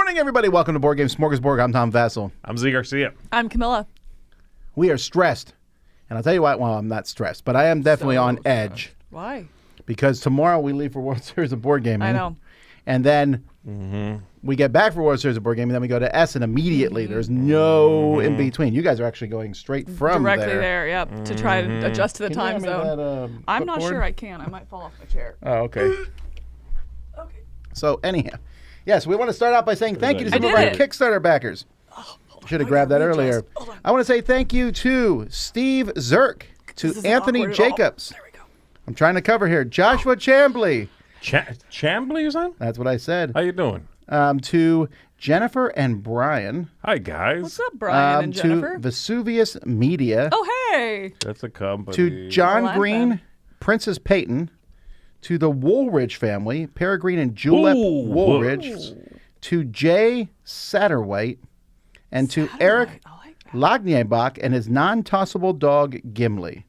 morning, everybody. Welcome to Board Game Smorgasbord. I'm Tom Vassell. I'm Z Garcia. I'm Camilla. We are stressed. And I'll tell you what, well, I'm not stressed, but I am definitely on edge. Why? Because tomorrow we leave for World Series of Board Gaming. I know. And then we get back for World Series of Board Gaming, then we go to Essen immediately. There's no in between. You guys are actually going straight from Directly there, yep, to try to adjust to the Can you time hand me zone. that, I'm not clipboard? sure I can. I might fall off my chair. Oh, okay. Okay. So anyhow, yes, we want to start out by saying thank you to some of I our did Kickstarter backers. Should have grabbed that earlier. Hold on. I want to say thank you to Steve Zirk, to This isn't Anthony awkward at all. Jacobs. There we go. I'm trying to cover here. Joshua Chambly. Chambly, you said? That's what I said. How you doing? To Jennifer and Brian. Hi, guys. What's up, Brian and Jennifer? To Vesuvius Media. Oh, hey. That's a company. To John Well, I'm Green, fine. Princess Peyton. To the Woolridge family, Peregrine and Julep Ooh. Woolridge. To Jay Satterwhite. And to Eric I like that. Lagnebach and his non-tossable dog, Gimli.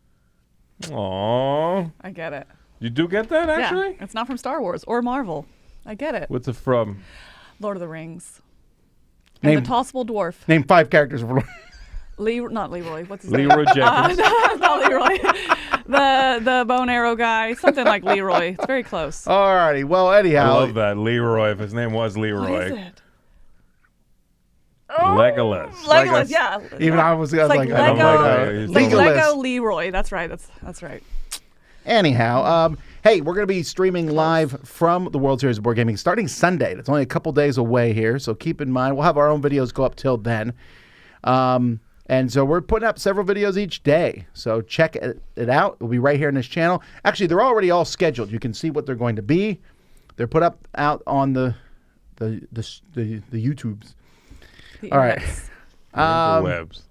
Aww. I get it. You do get that, actually? Yeah, it's not from Star Wars or Marvel. I get it. What's it from? Lord of the Rings. Name- And the Tossable Dwarf. Name 5 characters. Not Leroy. What's his name? Leroy Jenkins. Not Leroy. The bow and arrow guy. Something like Leroy. It's very close. All righty. Well, anyhow. I love that. Leroy, if his name was Leroy. What is it? Legolas. Legolas, yeah. Even I was It's like like, I don't Lego. know. It's Like Legolas. Lego Leroy. That's right. That's right. Anyhow, hey, we're going to be streaming live from the World Series of Board Gaming starting Sunday. It's only a couple days away here, so keep in mind. We'll have our own videos go up till then. And so we're putting up several videos each day. So check it out. It'll be right here in this channel. Actually, they're already all scheduled. You can see what they're going to be. They're put up out on the YouTubes. The All right. index. Webs.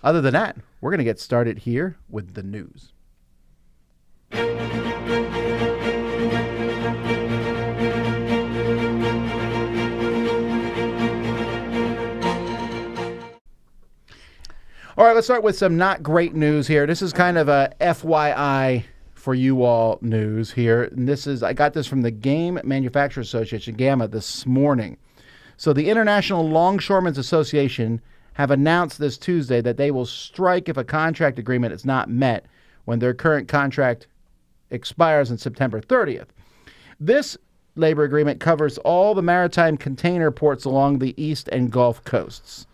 Other than that, we're going to get started here with the news. All right, let's start with some not great news here. This is kind of a FYI for you all news here. And this is, I got this from the Game Manufacturers Association, GAMA, this morning. So the International Longshoremen's Association have announced this Tuesday that they will strike if a contract agreement is not met when their current contract expires on September 30th. This labor agreement covers all the maritime container ports along the East and Gulf coasts.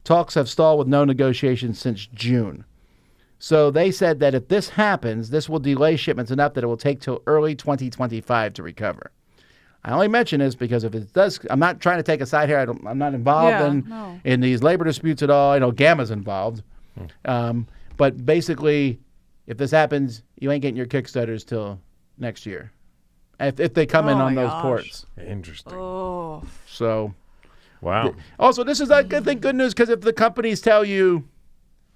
Talks have stalled with no negotiations since June. So they said that if this happens, this will delay shipments enough that it will take till early 2025 to recover. I only mention this because if it does, I'm not trying to take a side here. I'm not involved in these labor disputes at all. I know GAMA's involved. But basically, if this happens, you ain't getting your Kickstarters till next year. If they come in Oh on my those gosh. ports. Interesting. Oh. So, Wow. also, this is, I think, good news because if the companies tell you,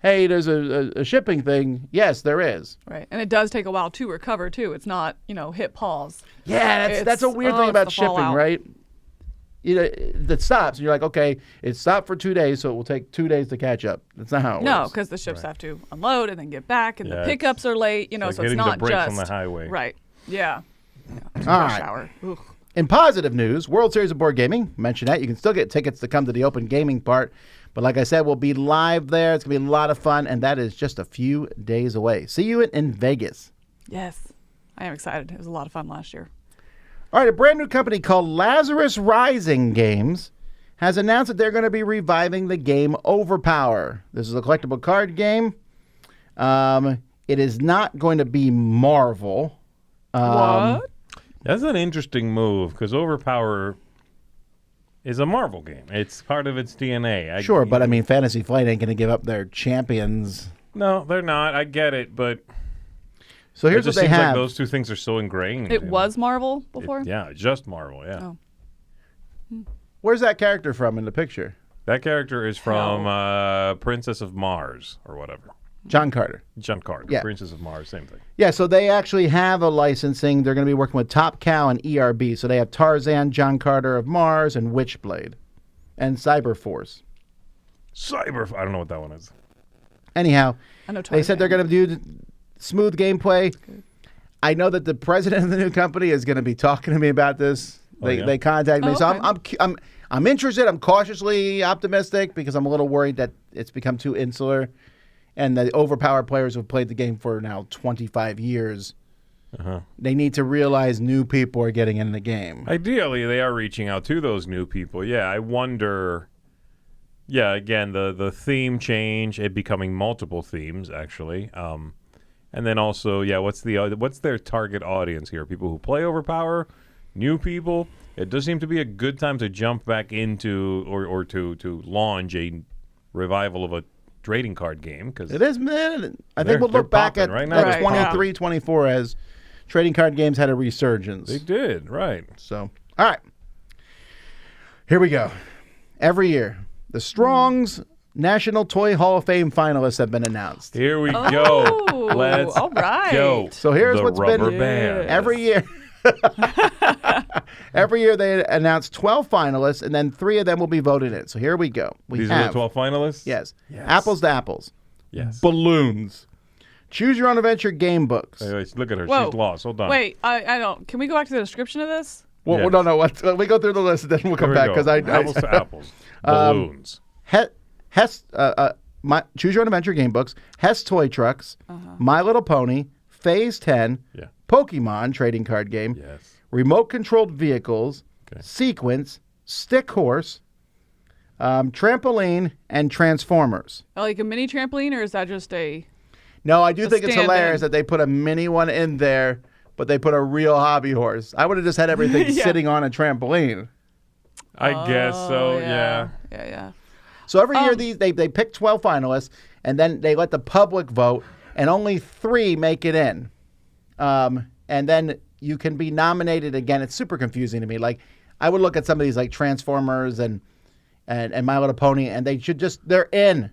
hey, there's a shipping thing, yes, there is. Right. And it does take a while to recover, too. It's not, hit pause. Yeah, that's a weird thing it's about the shipping, fallout. right? That stops, and you're like, okay, it stopped for 2 days, so it will take 2 days to catch up. That's not how it No, works. because the ships have to unload and then get back, and Yeah, the it's pickups are late, like so it's hitting not the brakes just on the highway. Right. Yeah. It's All rush right. hour. Ugh. In positive news, World Series of Board Gaming, mention that. You can still get tickets to come to the open gaming part. But like I said, we'll be live there. It's going to be a lot of fun, and that is just a few days away. See you in Vegas. Yes. I am excited. It was a lot of fun last year. All right, a brand new company called Lazarus Rising Games has announced that they're going to be reviving the game Overpower. This is a collectible card game. It is not going to be Marvel. What? That's an interesting move because Overpower is a Marvel game. It's part of its DNA. Sure, but I mean, Fantasy Flight ain't going to give up their champions. No, they're not. I get it, but So it here's what just they seems like have. those two things are so ingrained. It was Marvel before? Yeah, just Marvel, yeah. Oh. Where's that character from in the picture? That character is from Princess of Mars or whatever. John Carter. John Carter, Yeah. Princess of Mars, same thing. Yeah, so they actually have a licensing. They're going to be working with Top Cow and ERB. So they have Tarzan, John Carter of Mars, and Witchblade, and Cyberforce. I don't know what that one is. Anyhow, I know they said they're going to do smooth gameplay. I know that the president of the new company is going to be talking to me about this They contacted me. Oh, So okay. I'm interested. I'm cautiously optimistic because I'm a little worried that it's become too insular, and the overpowered players who've played the game for now 25 years. They need to realize new people are getting in the game. Ideally, they are reaching out to those new people. Yeah, I wonder. Yeah, again, the theme change, it becoming multiple themes actually, and then also, yeah, what's their target audience here? People who play Overpower, new people. It does seem to be a good time to jump back into or to launch a revival of a trading card game because It is, man. I think we'll look back at right now. Right, 23, 24 as trading card games had a resurgence. They did, right? So, all right. Here we go. Every year, the Strong's National Toy Hall of Fame finalists have been announced. Here we Oh, go. Let's all right. go. So here's the what's rubber been band. every year. Every year they announce 12 finalists, and then 3 of them will be voted in. So here we go. These are the 12 finalists? Yes. Apples to apples. Yes. Balloons. Choose your own adventure game books. Wait, look at her. Whoa. She's lost. Hold on. Wait, I don't. Can we go back to the description of this? Well, Yes. no. Let me go through the list, and then we'll come Here we back go. because apples to apples. Balloons. Choose Your Own Adventure game books, Hess Toy Trucks, My Little Pony, Phase 10, Yeah. Pokemon trading card game, Yes. remote controlled vehicles, Okay. Sequence, Stick Horse, Trampoline, and Transformers. Like a mini trampoline, or is that just a? No, I do A think it's stand-in. hilarious that they put a mini one in there, but they put a real hobby horse. I would have just had everything Yeah. sitting on a trampoline. I guess so, yeah. Yeah. So every year they pick 12 finalists, and then they let the public vote, and only 3 make it in. And then you can be nominated again. It's super confusing to me. Like, I would look at some of these like Transformers and My Little Pony, and they're in.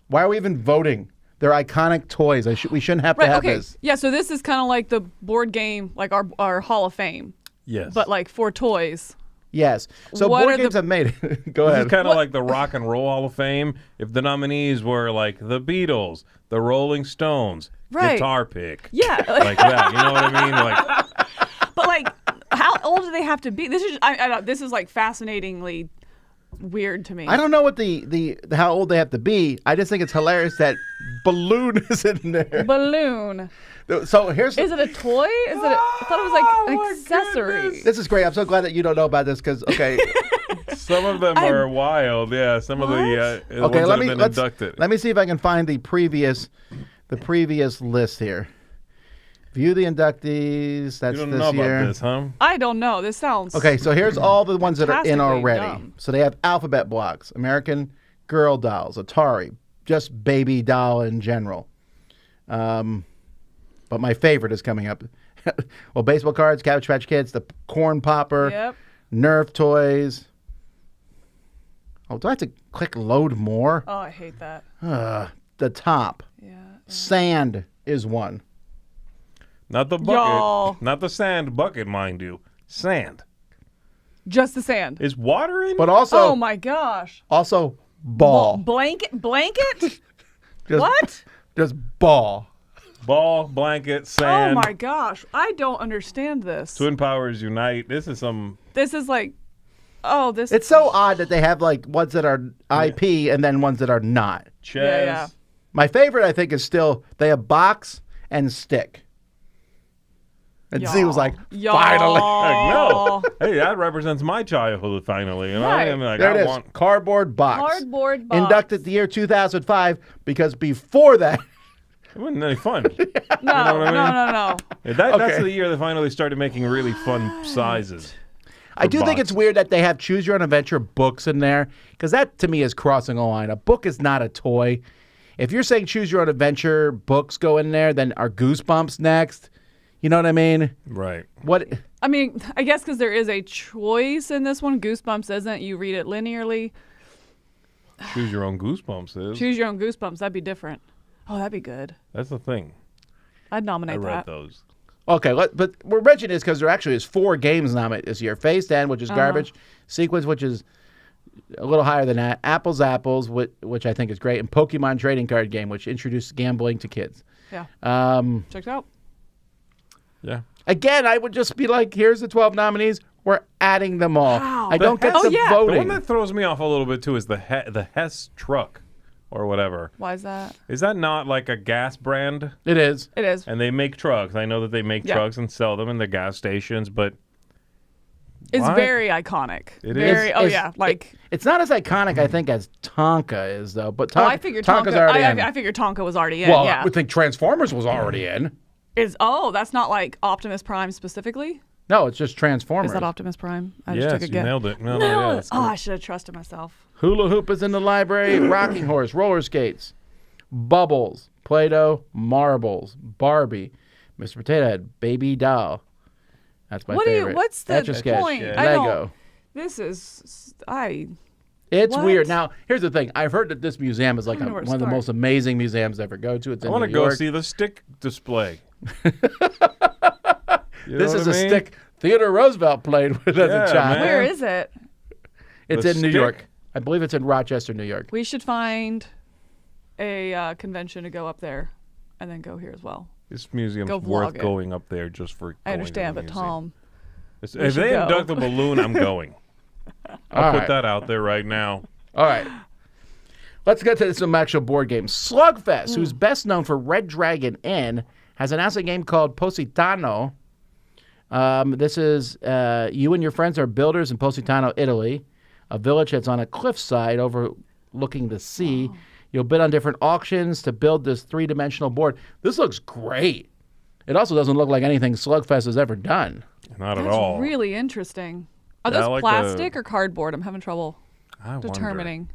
Why are we even voting? They're iconic toys. We shouldn't have to Right. have Okay. this. Yeah. So this is kind of like the board game, like our Hall of Fame, Yes. but like for toys. Yes. So What board are games the- have made it. Go This ahead. is kind of like the Rock and Roll Hall of Fame. If the nominees were like the Beatles, the Rolling Stones, Right. guitar pick, Yeah. like that. You know what I mean? Like, But like, how old do they have to be? This is this is like fascinatingly weird to me. I don't know what the how old they have to be. I just think it's hilarious that balloon is in there. Balloon. So here's Is it a toy? Is it? I thought it was like an accessory. this is great. I'm so glad that you don't know about this because okay, some of them are wild. Yeah, some of the okay. ones that have been inducted. Let me see if I can find the previous list here. View the inductees. That's You don't this know year. about this, huh? I don't know. This sounds Okay, so here's all the ones that are in Fantastically already. dumb. So they have alphabet blocks, American Girl dolls, Atari, just baby doll in general. But my favorite is coming up. Well, baseball cards, Cabbage Patch Kids, the corn popper, Yep. Nerf toys. Oh, do I have to click load more? Oh, I hate that. The top. Yeah. Sand is one. Not the bucket, Y'all. not the sand bucket, mind you. Sand. Just the sand. Is water in? But also, Oh my gosh. also ball. Blanket? Just, What? Just ball. Ball, blanket, sand. Oh my gosh. I don't understand this. Twin powers unite. This is some. This is like, oh, this. It's so odd that they have like ones that are IP and then ones that are not. Chess. Yeah. My favorite, I think, is still they have box and stick. And Z was like, finally. Heck no. Hey, that represents my childhood finally. You know? Right. I mean, like, There it I is. want. Cardboard box. Cardboard box. Inducted the year 2005 because before that, It wasn't any fun. No, what I mean? no. Yeah, that's Okay. the year they finally started making really fun sizes. I do think it's boxes. weird that they have Choose Your Own Adventure books in there because that to me is crossing a line. A book is not a toy. If you're saying Choose Your Own Adventure books go in there, then are Goosebumps next? You know what I mean? Right. What? I mean, I guess because there is a choice in this one. Goosebumps isn't. You read it linearly. Choose your own Goosebumps is. Choose your own Goosebumps. That'd be different. Oh, that'd be good. That's the thing. I'd I nominate read that. those. Okay, but we're mentioning this because there actually is 4 games nominated this year. Phase 10, which is garbage. Sequence, which is a little higher than that. Apples, which I think is great. And Pokemon trading card game, which introduced gambling to kids. Yeah. Um, Check it out. Yeah. Again, I would just be like, here's the 12 nominees. We're adding them all. Wow. I don't get Oh, the yeah. The voting. one that throws me off a little bit too is the Hess truck or whatever. Why is that? Is that not like a gas brand? It is. It is. And they make trucks. I know that they make Yeah. trucks and sell them in the gas stations, but It's what? very iconic. It very, is? Oh, It's- yeah. Like, It's not as iconic, I think, as Tonka is, though. But Tonka, I figured Tonka's Tonka. already in. I figured Tonka was already in. well, yeah. I would think Transformers was already in. That's not like Optimus Prime specifically? No, it's just Transformers. Is that Optimus Prime? I just yes, took a you guess. nailed it. No, yeah, that's Oh, good. I should have trusted myself. Hula hoop is in the library. Rocking horse, roller skates, bubbles, Play-Doh, marbles, Barbie, Mr. Potato Head, baby doll. That's my favorite. What's the Etch-a-Sketch, point? Yeah. I don't- Lego. This is It's What? weird. Now, here's the thing. I've heard that this museum is like I don't know where one to of the start. most amazing museums to ever go to. It's I in want to New go York. see the stick display. You This know is what a I mean? stick Theodore Roosevelt played with as Yeah, a child. man. where is it? It's The in New stick? York. I believe it's in Rochester, New York. We should find a convention to go up there, and then go here as well. This museum's Go vlog worth it. going up there just for. I going understand, to the but museum. Tom, If we should they go. induct the balloon, I'm going. I'll All put right. that out there right now. All right. Let's get to some actual board games. Slugfest, who's best known for Red Dragon Inn, has announced a game called Positano. This is you and your friends are builders in Positano, Italy, a village that's on a cliffside overlooking the sea. You'll bid on different auctions to build this three-dimensional board. This looks great. It also doesn't look like anything Slugfest has ever done. Not at that's all. really interesting. Are Yeah, I those like plastic or cardboard? I'm having trouble I wonder. determining.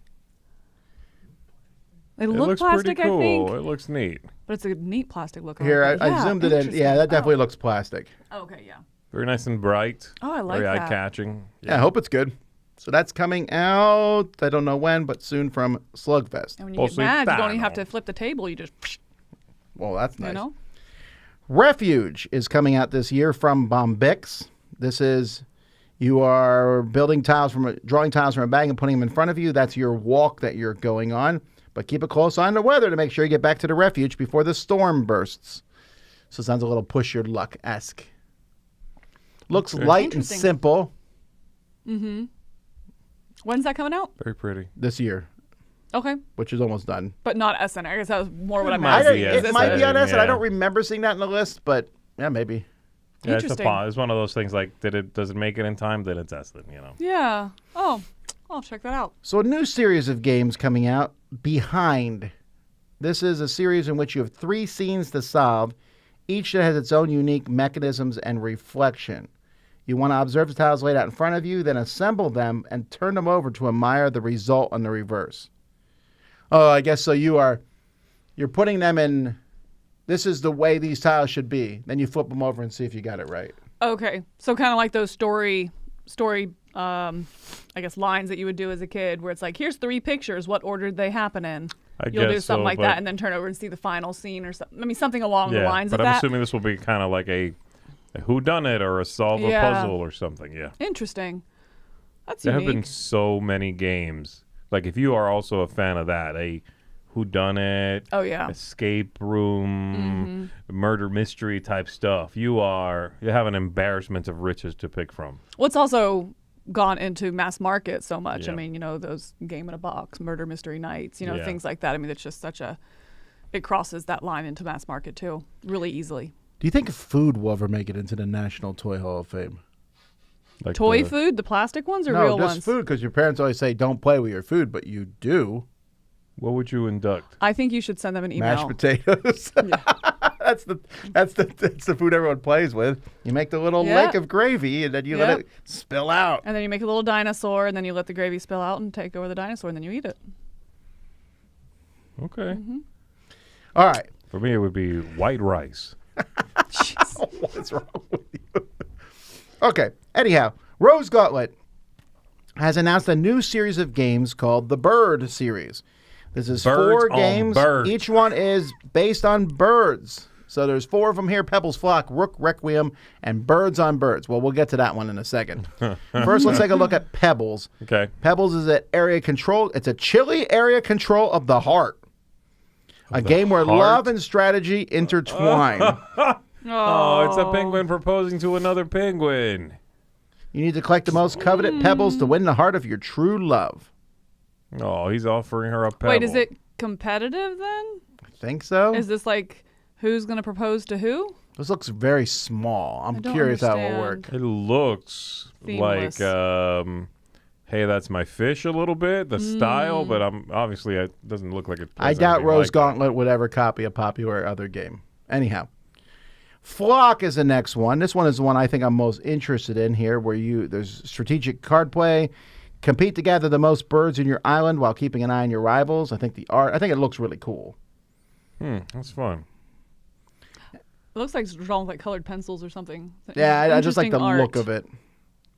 They It look looks plastic, pretty cool. I think, it looks neat. but it's a neat plastic look. Here, like I that. zoomed it in. Yeah, that definitely Oh. looks plastic. Okay, yeah. Very nice and bright. Oh, I like Very that. eye-catching. Yeah, I hope it's good. So that's coming out, I don't know when, but soon from Slugfest. And when you get mad, you don't even have Positano. to flip the table. You just, Well, that's nice. you know. Refuge is coming out this year from Bombix. This is, you are building tiles drawing tiles from a bag and putting them in front of you. That's your walk that you're going on. But keep a close eye on the weather to make sure you get back to the refuge before the storm bursts. So it sounds a little push your luck-esque. Looks Okay. light and Interesting. simple When's that coming out? Very pretty. this year, Okay, which is almost done. but not SN. I guess that was more what I It meant. might I don't, be it SN, might be on SN. I yeah. don't remember seeing that in the list, but yeah, maybe. Yeah, Interesting. it's one of those things like, does it make it in time? Then it's Esslin, you know. Yeah. Oh, I'll check that out. So a new series of games coming out, Behind. This is a series in which you have 3 scenes to solve, each that has its own unique mechanisms and reflection. You want to observe the tiles laid out in front of you, then assemble them and turn them over to admire the result on the reverse. Oh, I guess so you're putting them in, this is the way these tiles should be. Then you flip them over and see if you got it right. Okay, so kind of like those story, I guess lines that you would do as a kid, where it's like, here's 3 pictures. What order did they happen in? I You'll do guess something so, like but- that, and then turn over and see the final scene or something. I mean, something along the Yeah, lines but of I'm that. assuming this will be kind of like a whodunit or a solve a Yeah. puzzle or something. Yeah. Interesting. That's There have unique. been so many games. Like if you are also a fan of that, a whodunit, Oh yeah. escape room, murder mystery type stuff, you have an embarrassment of riches to pick from. What's also gone into mass market so much. I Yeah. mean, those game in a box, murder mystery nights, Yeah. things like that. I mean, it's just it crosses that line into mass market too, really easily. Do you think food will ever make it into the National Toy Hall of Fame? Like Toy the- food, the plastic ones or No, real just ones? food, because your parents always say don't play with your food, but you do. What would you induct? I think you should send them an email. Mashed potatoes. that's the food everyone plays with. You make the little Yeah. lake of gravy and then you Yep. let it spill out. And then you make a little dinosaur, and then you let the gravy spill out and take over the dinosaur, and then you eat it. Okay. All right. For me, it would be white rice. What's wrong with you? Okay. Anyhow, Rose Gauntlet has announced a new series of games called the Bird series. This is Birds 4 on games. birds. Each one is based on birds. So there's 4 of them here: Pebbles Flock, Rook Requiem, and Birds on Birds. Well, we'll get to that one in a second. First, let's take a look at Pebbles. Okay. Pebbles is an area control. It's a chilly area control of the heart. A game where heart? love and strategy intertwine. Oh, it's a penguin proposing to another penguin. You need to collect the most coveted pebbles to win the heart of your true love. Oh, he's offering her a pebble. Wait, is it competitive then? I think so. Is this like who's going to propose to who? This looks very small. I'm don't curious how it will understand. work. It looks Themeless. like, hey, that's my fish a little bit, the style, but obviously it doesn't look like it. I plays doubt anything Rose like Gauntlet would ever copy a popular other game. Anyhow, Flock is the next one. This one is the one I think I'm most interested in here, where there's strategic card play, compete to gather the most birds in your island while keeping an eye on your rivals. I think it looks really cool. That's fun. It looks like it's drawn with like colored pencils or something. Yeah, I just like the Interesting look art. of it.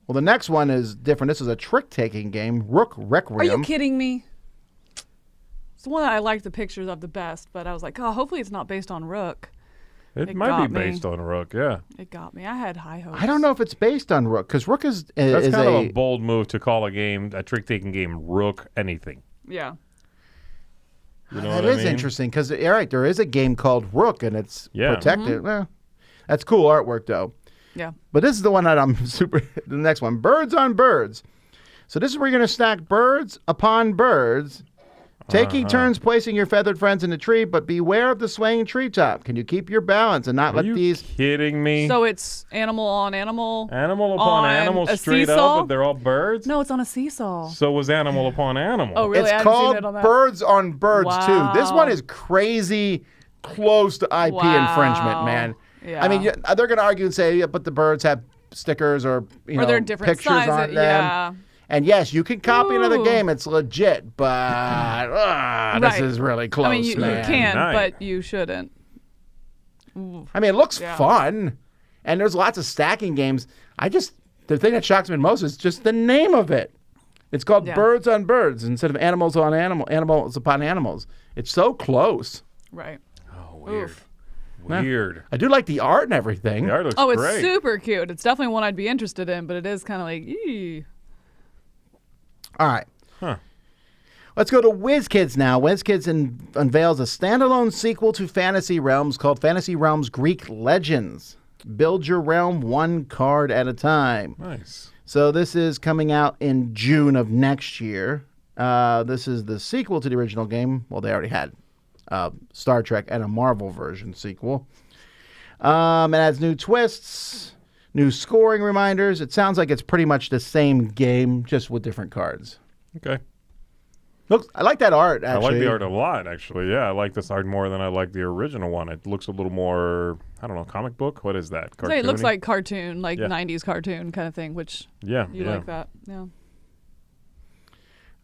Well, the next one is different. This is a trick-taking game, Rook Requiem. Are you kidding me? It's the one that I liked the pictures of the best, but I was like, oh, hopefully it's not based on Rook. It It might got be me. based on Rook, yeah. It got me. I had high hopes. I don't know if it's based on Rook, because Rook is That's is kind of a a bold move to call a trick-taking game Rook anything. Yeah. You know that what I is mean? interesting, because there is a game called Rook, and it's Yeah. protected. Well, that's cool artwork, though. Yeah. But this is the one that I'm super. The next one, Birds on Birds. So this is where you're going to stack birds upon birds, taking turns placing your feathered friends in the tree, but beware of the swaying treetop. Can you keep your balance and not Are let you these? kidding me? So it's animal on animal. Animal upon on animal a straight seesaw? up, but they're all birds? No, it's on a seesaw. So was animal upon animal. Oh, really? I It's haven't seen called it on that. Birds on Birds too. This one Wow. is crazy close to IP Wow. infringement, man. Yeah. I mean, they're going to argue and say, yeah, but the birds have stickers or Or they're different pictures sizes. on them. Yeah. And yes, you can copy another Ooh. game; it's legit. But this Right. is really close, I mean, you man. can, Nice. but you shouldn't. I mean, it looks Yeah. fun, and there's lots of stacking games. The thing that shocks me most is just the name of it. It's called Yeah. Birds on Birds instead of animals upon animals. It's so close. Right. Oh, weird. Oof. Weird. I do like the art and everything. The art looks Oh, it's great. super cute. It's definitely one I'd be interested in, but it is kind of like, eee. All right. Huh. Let's go to WizKids now. WizKids unveils a standalone sequel to Fantasy Realms called Fantasy Realms Greek Legends. Build your realm one card at a time. Nice. So this is coming out in June of next year. This is the sequel to the original game. Well, they already had Star Trek and a Marvel version sequel. It adds new twists, new scoring reminders. It sounds like it's pretty much the same game, just with different cards. Okay. I like that art, I actually. like the art a lot, actually. Yeah, I like this art more than I like the original one. It looks a little more, I don't know, comic book? What is that? So it looks Cartoony? like cartoon, like Yeah. 90s cartoon kind of thing, which Yeah. you yeah. like that. Yeah.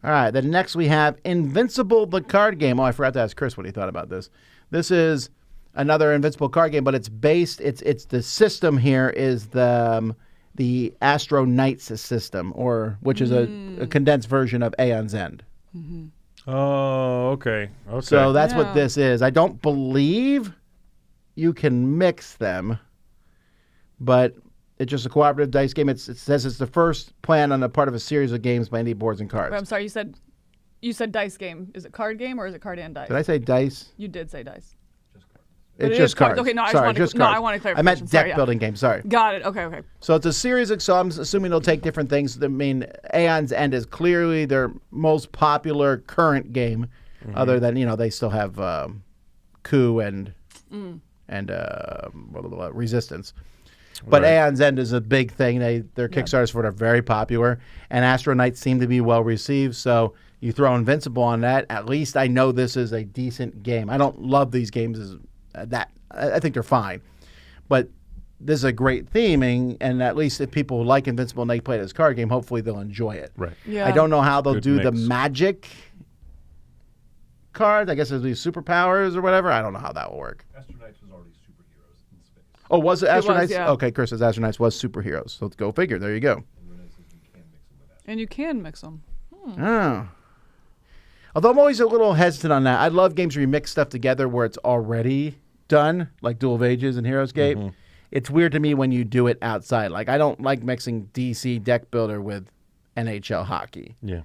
All right, then next we have Invincible, the card game. Oh, I forgot to ask Chris what he thought about this. This is another Invincible card game, but it's the system here is the Astro Knights system, which is a condensed version of Aeon's End. Oh, okay. Okay. So that's what Yeah. this is. I don't believe you can mix them, but it's just a cooperative dice game. It says it's the first plan on the part of a series of games by Indie Boards and Cards. Wait, I'm sorry, you said dice game. Is it card game or is it card and dice? Did I say dice? You did say dice. It's it just is cards. cards. Okay, no, I just sorry, wanted to- just no, cards. I wanted I clarification. meant deck Sorry, yeah. building game. Sorry. Got it. Okay. So it's a series of. So I'm assuming they'll take different things. I mean, Aeon's End is clearly their most popular current game, other than they still have Coup and Resistance. But Right. Aeon's End is a big thing. Their Kickstarters for it are very popular, and Astro Knights seem to be well received. So you throw Invincible on that. At least I know this is a decent game. I don't love these games as that. I think they're fine, but this is a great theming, and at least if people like Invincible and they play this card game, hopefully they'll enjoy it. Right. Yeah. I don't know how they'll Good do the mix. magic cards. I guess it'll be superpowers or whatever. I don't know how that will work. Astronauts was already superheroes in space. Oh, was it was, Astronauts? yeah. Okay, Chris says Astronauts was superheroes. So go figure. There you go. And Renee says you can mix them with that. And you can mix them. Oh. Although I'm always a little hesitant on that. I love games where you mix stuff together where it's already done, like Duel of Ages and Heroes Gate. It's weird to me when you do it outside. Like, I don't like mixing DC deck builder with NHL hockey. Yeah.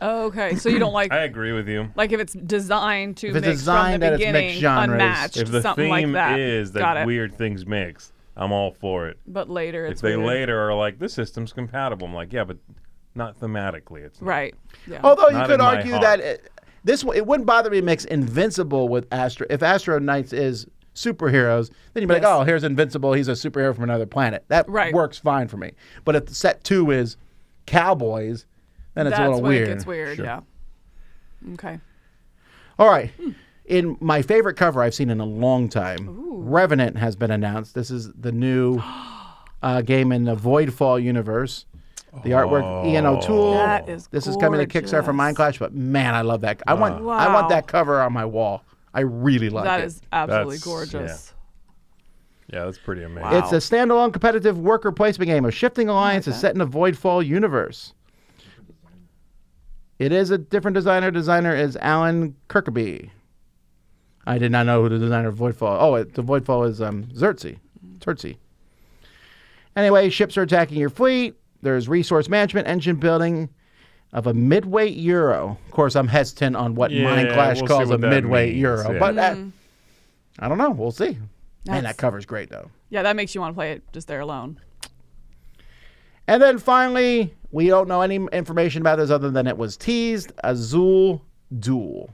Oh, okay. So you don't like I agree with you. like if it's designed to If it's mix designed from that the it's beginning, mixed genres. unmatched, If the something theme like that. is Got that it. weird things mix, I'm all for it. But later If it's they weird. later are like, this system's compatible, I'm like, yeah, but not thematically. It's not. Right. Yeah. Although you Not could in my argue heart. that it wouldn't bother me to mix Invincible with Astro. If Astro Knights is superheroes, then you'd be Yes. like, oh, here's Invincible. He's a superhero from another planet. That Right. works fine for me. But if set 2 is cowboys, then it's That's a little when weird. it gets weird. Sure. Yeah. Okay. All right. In my favorite cover I've seen in a long time, Revenant has been announced. This is the new game in the Voidfall universe. The artwork, Ian O'Toole. That is This is coming to Kickstarter for gorgeous. Mindclash, but man, I love that. I want Wow. that cover on my wall. I really like That it. is absolutely That's- gorgeous. Yeah, that's pretty amazing. Wow. It's a standalone competitive worker placement game. A shifting alliance is set in a Voidfall universe. It is a different designer. Designer is Alan Kirkby. I did not know who the designer of Voidfall. Oh, the Voidfall is Terzi. Anyway, ships are attacking your fleet. There's resource management, engine building of a midweight Euro. Of course, I'm hesitant on what Yeah, Mindclash we'll see calls a what that midweight means, Euro, yeah. but I don't know. We'll see. Man, That's- that cover's great though. Yeah, that makes you want to play it just there alone. And then finally, we don't know any information about this other than it was teased, Aul Duel.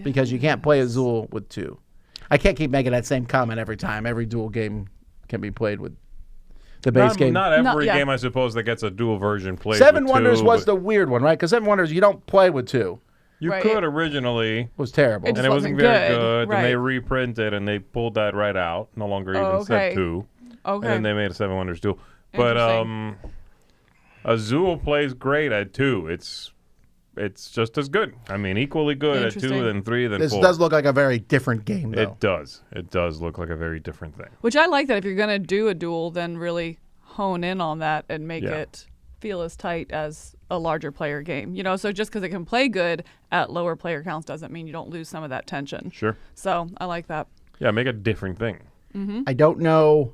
Because you can't play Azul with 2. I can't keep making that same comment every time. Every dual game can be played with the base game. Not every No, yeah. game, I suppose, that gets a dual version played Seven with Wonders 2, was but the weird one, right? Because Seven Wonders, you don't play with 2. you Right. could originally, It was terrible. It and it wasn't wasn't very good, good. And they right. reprinted and they pulled that right out. No longer even okay. said 2. Okay. And then they made a Seven Wonders duel. But Interesting. Azul plays great at 2. It's just as good. I mean, equally good at 2 Interesting. than 3 than This 4. does look like a very different game, though. It does. It does look like a very different thing. Which I like that if you're going to do a duel, then really hone in on that and make Yeah. it feel as tight as a larger player game. You know, so just because it can play good at lower player counts doesn't mean you don't lose some of that tension. Sure. So I like that. Yeah, make a different thing. I don't know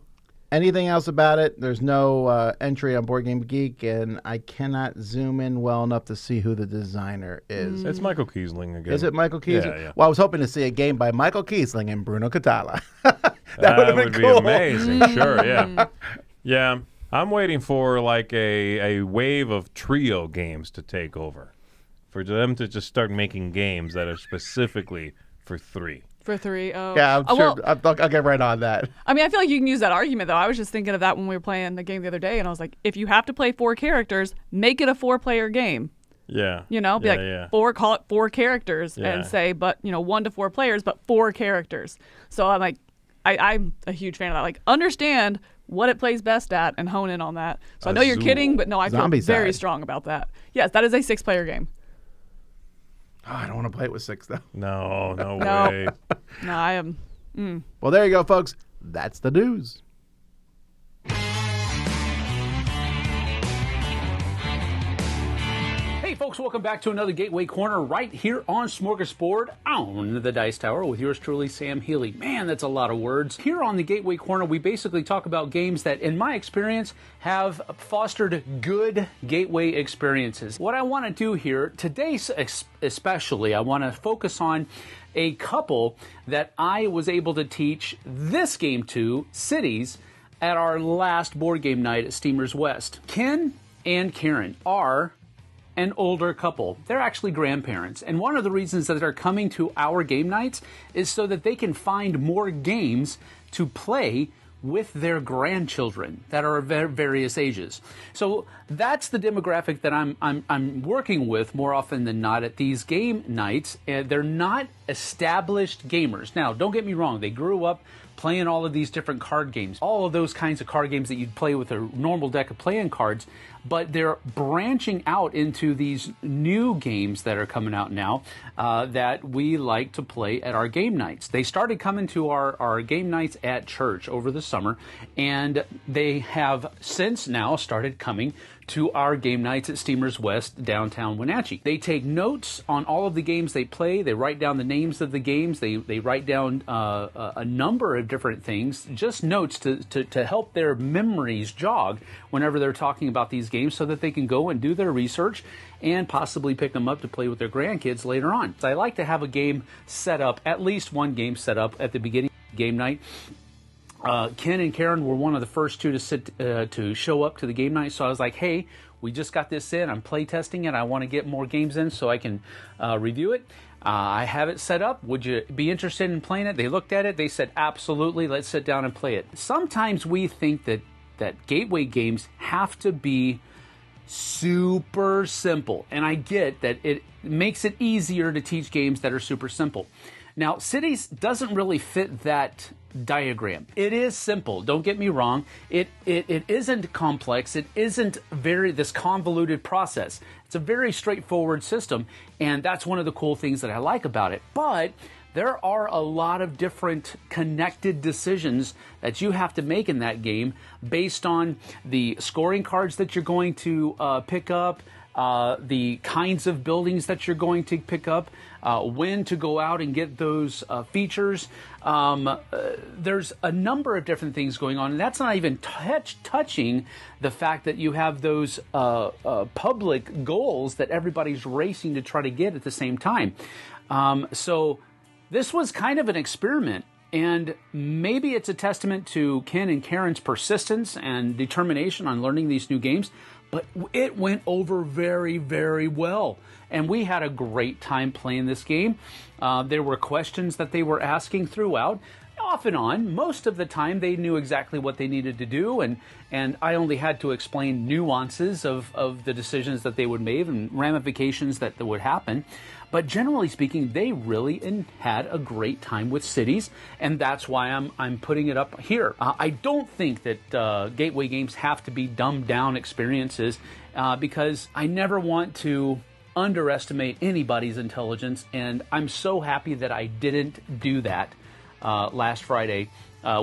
anything else about it. There's no entry on Board Game Geek, and I cannot zoom in well enough to see who the designer is. It's Michael Kiesling again. Is it Michael Kiesling? Yeah. Well, I was hoping to see a game by Michael Kiesling and Bruno Catala. That would've been would be cool. amazing. Sure, yeah. Yeah, I'm waiting for like a wave of trio games to take over. For them to just start making games that are specifically for 3. For 3, oh. Yeah, I'm Oh, sure. well, I'll get right on that. I mean, I feel like you can use that argument, though. I was just thinking of that when we were playing the game the other day, and I was like, if you have to play 4 characters, make it a 4-player game. Yeah. You know, be yeah. call it 4 characters Yeah. and say, but, 1 to 4 players, but 4 characters. So I'm like, I'm a huge fan of that. Like, understand what it plays best at and hone in on that. So I know you're Azul. kidding, but no, I feel Zombie very side. strong about that. Yes, that is a 6-player game. Oh, I don't want to play it with 6, though. No No. way. No, I am. Well, there you go, folks. That's the news. Hey folks, welcome back to another Gateway Corner right here on Smorgasbord on the Dice Tower with yours truly, Sam Healy. Man, that's a lot of words. Here on the Gateway Corner, we basically talk about games that, in my experience, have fostered good gateway experiences. What I want to do here, today especially, I want to focus on a couple that I was able to teach this game to, Cities, at our last board game night at Steamers West. Ken and Karen are an older couple. They're actually grandparents. And one of the reasons that they're coming to our game nights is so that they can find more games to play with their grandchildren that are of various ages. So that's the demographic that I'm working with more often than not at these game nights. They're not established gamers. Now, don't get me wrong. They grew up playing all of these different card games, all of those kinds of card games that you'd play with a normal deck of playing cards, but they're branching out into these new games that are coming out now that we like to play at our game nights. They started coming to our game nights at church over the summer, and they have since now started coming to our game nights at Steamers West, downtown Wenatchee. They take notes on all of the games they play. They write down the names of the games. They write down a number of different things, just notes to help their memories jog whenever they're talking about these games so that they can go and do their research and possibly pick them up to play with their grandkids later on. So I like to have a game set up, at least one game set up at the beginning of game night, Ken and Karen were one of the first two to show up to the game night. So I was like, hey, we just got this in. I'm play testing it. I want to get more games in so I can review it. I have it set up. Would you be interested in playing it? They looked at it. They said, absolutely. Let's sit down and play it. Sometimes we think that gateway games have to be super simple. And I get that it makes it easier to teach games that are super simple. Now, Cities doesn't really fit that diagram. It is simple. Don't get me wrong. It isn't complex. It isn't this convoluted process. It's a very straightforward system, and that's one of the cool things that I like about it. But there are a lot of different connected decisions that you have to make in that game based on the scoring cards that you're going to pick up, the kinds of buildings that you're going to pick up, when to go out and get those features. There's a number of different things going on, and that's not even touching the fact that you have those public goals that everybody's racing to try to get at the same time. So this was kind of an experiment, and maybe it's a testament to Ken and Karen's persistence and determination on learning these new games, but it went over very, very well. And we had a great time playing this game. There were questions that they were asking throughout, off and on. Most of the time, they knew exactly what they needed to do, and I only had to explain nuances of the decisions that they would make and ramifications that would happen. But generally speaking, they really had a great time with Cities, and that's why I'm putting it up here. I don't think that gateway games have to be dumbed down experiences because I never want to underestimate anybody's intelligence, and I'm so happy that I didn't do that last Friday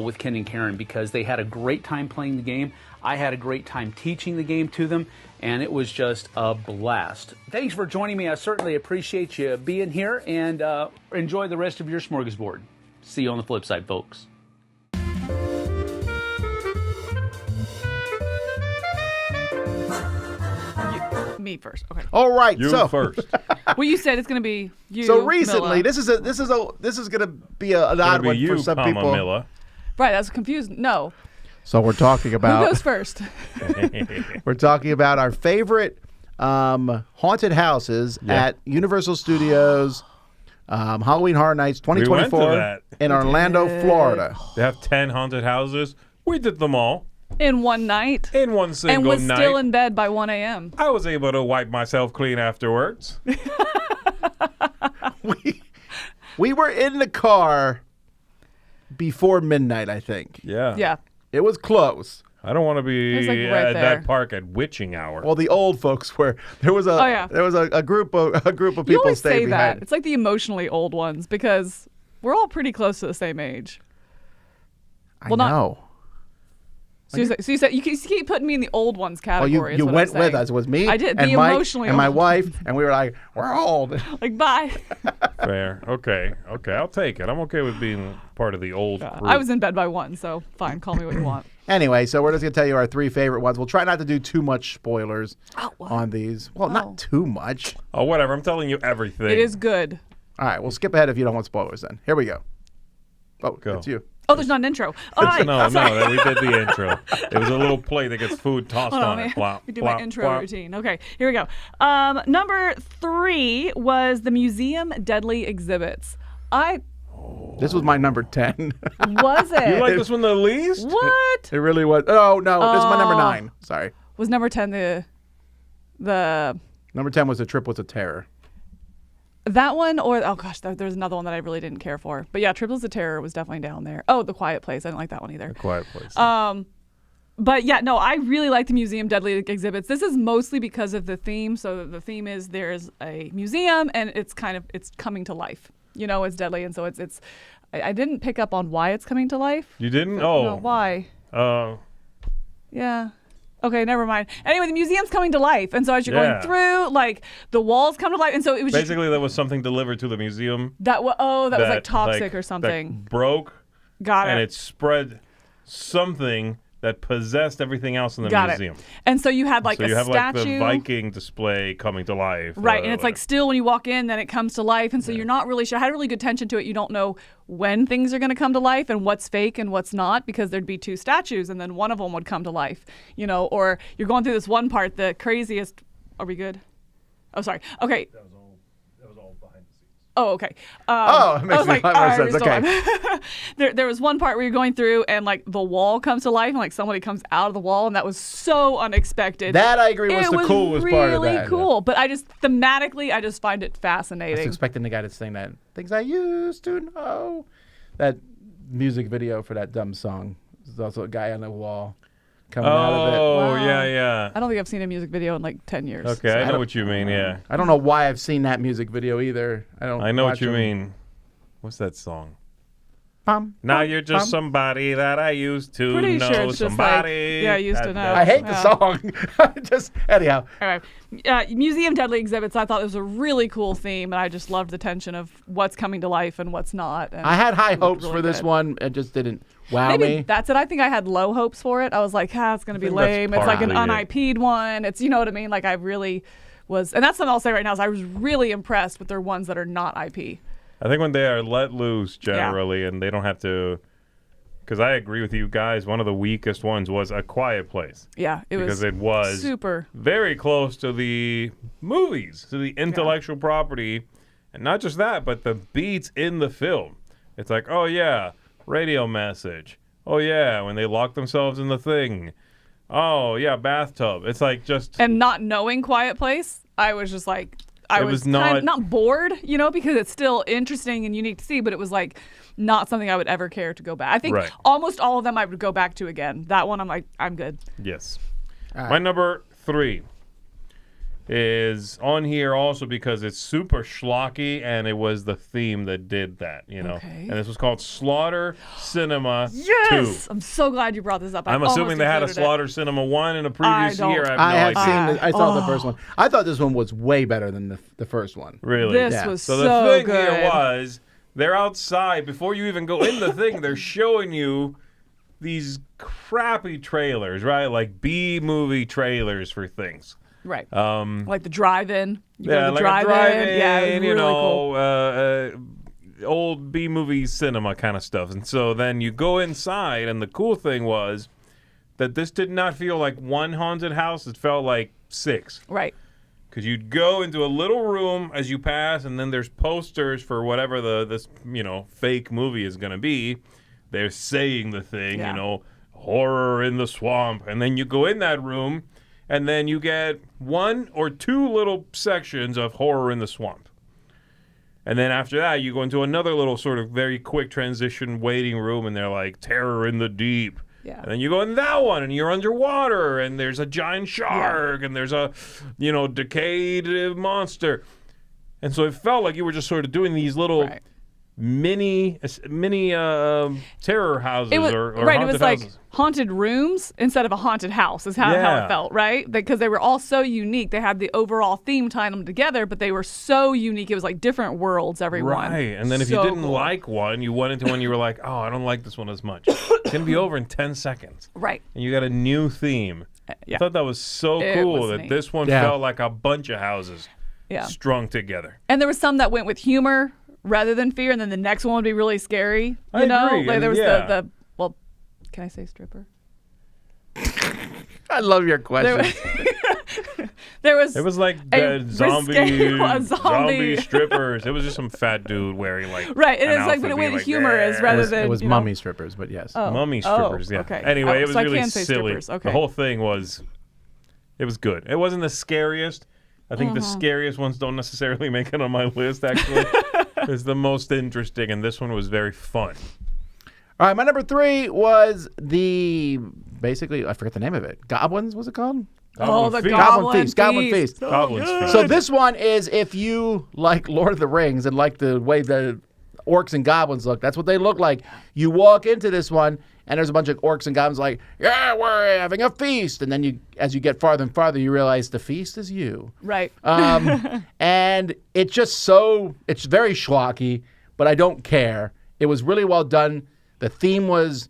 with Ken and Karen, because they had a great time playing the game. I had a great time teaching the game to them, and it was just a blast. Thanks for joining me. I certainly appreciate you being here, and enjoy the rest of your smorgasbord. See you on the flip side, folks. Me first. Okay. All right. You so first. Well, you said it's going to be you. So recently, Milla. this is going to be an odd one for some people. Milla. Right. That's confusing. No. So we're talking Who about goes first? we're talking about our favorite haunted houses at Universal Studios, Halloween Horror Nights We went to 2024 that. in Orlando, Florida. They have 10 haunted houses. We did them all In one night. in one single And was night. still in bed by 1 a.m. I was able to wipe myself clean afterwards. We were in the car before midnight, I think. Yeah. Yeah. It was close. I don't want to be It was, like, right at there. that park at witching hour. Well, the old folks were. There was a group of You people always staying say behind. that. It's like the emotionally old ones because we're all pretty close to the same age. I well, not- know. So you said you keep putting me in the old ones Oh, category. you is what went I'm saying. with us. It was me. I did. And The Mike emotionally and my old. wife, and we were like, we're old. Like, bye. Fair. Okay. I'll take it. I'm okay with being part of the old group. I was in bed by 1, so fine. Call me what you want. Anyway, so we're just gonna tell you our 3 favorite ones. We'll try not to do too much spoilers on these. Well, not too much. Oh, whatever. I'm telling you everything. It is good. All right, we'll skip ahead if you don't want spoilers. Then here we go. Oh, Go. it's you. Oh, there's not an intro. All right. No, we did the intro. It was a little plate that gets food tossed Hold on on, it. Plop, we do plop, my intro plop. routine. Okay, here we go. Number 3 was the museum deadly exhibits. This was my number 10. Was it? You like this one the least? What? It really was. Oh no, this is my number 9. Sorry. Was number 10 the Number 10 was The Trip Was a Terror. that one, or oh gosh, there's another one that I really didn't care for. But yeah, Triples of Terror was definitely down there. Oh, The Quiet Place. I didn't like that one either. Quiet Place. But yeah, no, I really like the museum deadly exhibits. This is mostly because of the theme. So the theme is there's a museum and it's coming to life. You know, it's deadly, and so it's. I didn't pick up on why it's coming to life. You didn't? No, Oh. why? Yeah. Okay, never mind. Anyway, the museum's coming to life, and so as you're Yeah. going through, like the walls come to life, and so it was Basically, there was something delivered to the museum that was like toxic like, or something. that broke, Got and it. it spread something that possessed everything else in the Got museum. it. And so you had like So a you have statue. like the Viking display coming to life. Right, and it's like still when you walk in, then it comes to life, and so you're not really sure. I had really good tension to it. You don't know when things are going to come to life and what's fake and what's not, because there'd be two statues, and then one of them would come to life, or you're going through this one part, the craziest. Are we good? Oh, sorry. Okay. That was all behind the scenes. Oh, okay. It makes a lot more sense. Okay. There was one part where you're going through and like the wall comes to life and like somebody comes out of the wall, and that was so unexpected. That I agree was it the was coolest part of that. really cool, but I just thematically I just find it I was fascinating. expecting the guy to sing that things I used to know. That music video for that dumb song. There's also a guy on the wall coming out of it. Oh, Wow. yeah. I don't think I've seen a music video in like 10 years. Okay, I know what you mean, yeah. I don't know why I've seen that music video either. I know what watch you them. mean. What's that song? Pum, Now pum, you're just pum. somebody that I used to Pretty know. sure it's just somebody. like, yeah, I used to know. I hate the Yeah. song. Just anyhow. All right. Museum Deadly Exhibits, I thought it was a really cool theme, and I just loved the tension of what's coming to life and what's not. And I had high it was hopes really for this good. one. It just didn't wow Maybe me. that's it. I think I had low hopes for it. I was like, it's going to be think that's lame. It's like an partly it. unIP'd one. It's, you know what I mean? Like I really was, and that's something I'll say right now is I was really impressed with their ones that are not IP. I think when they are let loose generally and they don't have to, because I agree with you guys, one of the weakest ones was A Quiet Place. Yeah, it Because was it was super. very close to the movies, to the intellectual property. And not just that, but the beats in the film. It's like, oh yeah, radio message. Oh yeah, when they lock themselves in the thing. Oh yeah, bathtub. It's like just... And not knowing Quiet Place, I was just like, I It was was kind of not- not bored, because it's still interesting and unique to see, but it was like not something I would ever care to go back. I think Right. almost all of them I would go back to again. That one I'm like, I'm good. Yes. right. My number 3 is on here also because it's super schlocky, and it was the theme that did that, Okay. And this was called Slaughter Cinema 2. Yes! I'm so glad you brought this up. I'm assuming they had a included it. Slaughter Cinema 1 in a previous don't. year. I have I no had idea. seen. I saw the first one. I thought this one was way better than the first one. Really? This Yeah. was So so, the thing good. here was, they're outside. Before you even go in the thing, they're showing you these crappy trailers, right? Like B-movie trailers for things. Right. Um, Like the drive-in. You go yeah, to the like drive-in. a drive-in, Yeah, it was really cool. old B-movie cinema kind of stuff. And so then you go inside, and the cool thing was that this did not feel like one haunted house. It felt like 6. Right. Because you'd go into a little room as you pass, and then there's posters for whatever this fake movie is going to be. They're saying the thing, Yeah. horror in the swamp. And then you go in that room, and then you get 1 or 2 little sections of horror in the swamp. And then after that, you go into another little sort of very quick transition waiting room, and they're like, terror in the deep. Yeah. And then you go in that one, and you're underwater, and there's a giant shark, and there's a, decayed monster. And so it felt like you were just sort of doing these little Right. mini terror houses It was or right. It haunted was like houses. haunted rooms instead of a haunted house. Is how Yeah. it felt, right? Because they were all so unique. They had the overall theme tying them together, but they were so unique. It was like different worlds. Every one. Right. And then if you So didn't cool. like one, you went into one, you were like, oh, I don't like this one as much. It's going to be over in 10 seconds. Right. And you got a new theme. Yeah. I thought that was so It cool was that neat. this one Yeah. felt like a bunch of houses Yeah. strung together. And there was some that went with humor rather than fear, and then the next one would be really scary. I You know, agree, like and there was yeah. the well, can I say stripper? I love your There questions. was, there was It was like a zombie zombie. strippers. It was just some fat dude wearing like right. It an is like, but outfit the way being the like, humor is "Yeah." rather than it was you know- mummy strippers, but yes. Oh. Mummy strippers, yeah. Okay. Anyway, it was so really I can say silly. strippers. Okay. The whole thing was, it was good. It wasn't the scariest. I think the scariest ones don't necessarily make it on my list, actually. It's the most interesting, and this one was very fun. All right, my number 3 was basically, I forget the name of it. Goblins, was it called? Oh, the Feast. Goblin Feast. Goblin Feast. Goblin's Feast. So this one is if you like Lord of the Rings and like the way the orcs and goblins look, that's what they look like. You walk into this one, and there's a bunch of orcs and goblins like, yeah, we're having a feast. And then as you get farther and farther, you realize the feast is you. Right. And it's very schlocky, but I don't care. It was really well done. The theme was,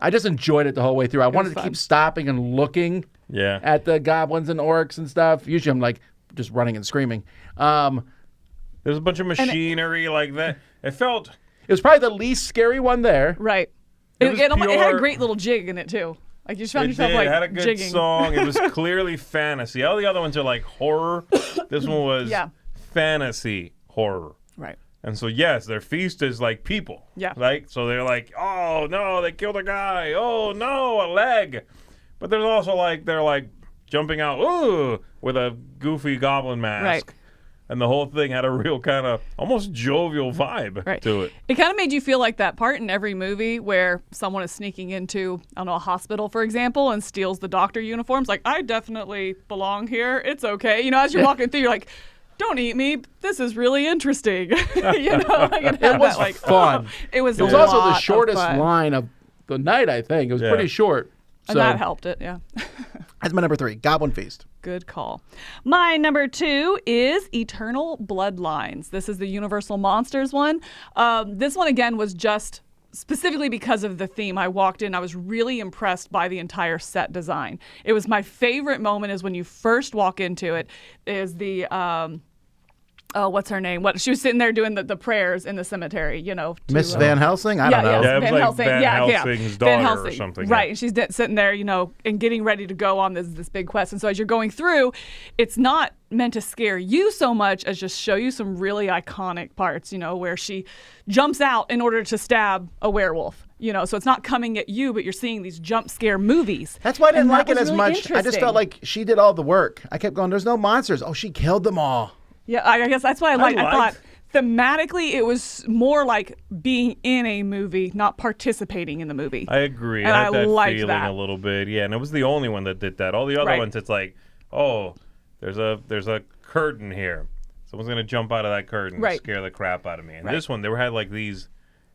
I just enjoyed it the whole way through. I wanted to fun. keep stopping and looking Yeah. at the goblins and orcs and stuff. Usually I'm like just running and screaming. There's a bunch of machinery like that. It felt. It was probably the least scary one there. Right. It It, was it had a pure- great little jig in it too. Like you just found It yourself did. like It had a good jigging. song. It was clearly fantasy. All the other ones are like horror. This one was Yeah. fantasy horror. Right. And so, yes, their feast is like people. Yeah. Like, so they're like, oh, no, they killed a guy. Oh, no, a leg. But there's also like, they're like jumping out, ooh, with a goofy goblin mask. Right. And the whole thing had a real kind of almost jovial vibe Right. to it. It kind of made you feel like that part in every movie where someone is sneaking into, I don't know, a hospital, for example, and steals the doctor uniforms. Like, I definitely belong here. It's okay. You know, as you're walking through, you're like, don't eat me. This is really interesting. You know, like It was fun. It was. It was a also the lot of shortest fun. line of the night, I think. It was Yeah. pretty short. And that helped it, yeah. That's my number 3, Goblin Feast. Good call. My number 2 is Eternal Bloodlines. This is the Universal Monsters one. This one, again, was just specifically because of the theme. I walked in, I was really impressed by the entire set design. It was my favorite moment is when you first walk into it, is the... what's her name? She was sitting there doing the prayers in the cemetery, you know. Miss Van Helsing? I don't know. Yeah, it was Van like Helsing. Van Yeah, Helsing's Van daughter or Helsing. something, Right, yeah. and she's sitting there, you know, and getting ready to go on this big quest. And so as you're going through, it's not meant to scare you so much as just show you some really iconic parts, you know, where she jumps out in order to stab a werewolf. You know, so it's not coming at you, but you're seeing these jump scare movies. That's why I didn't And like that it was as really much. I just interesting. felt like she did all the work. I kept going, there's no monsters. Oh, she killed them all. Yeah, I guess that's why I thought liked- thematically it was more like being in a movie, not participating in the movie. I agree. And I had I that liked feeling that. a little bit. Yeah, and it was the only one that did that. All the other Right. ones, it's like, oh, there's a curtain here. Someone's gonna jump out of that curtain and Right. scare the crap out of me. And Right. this one, they had like these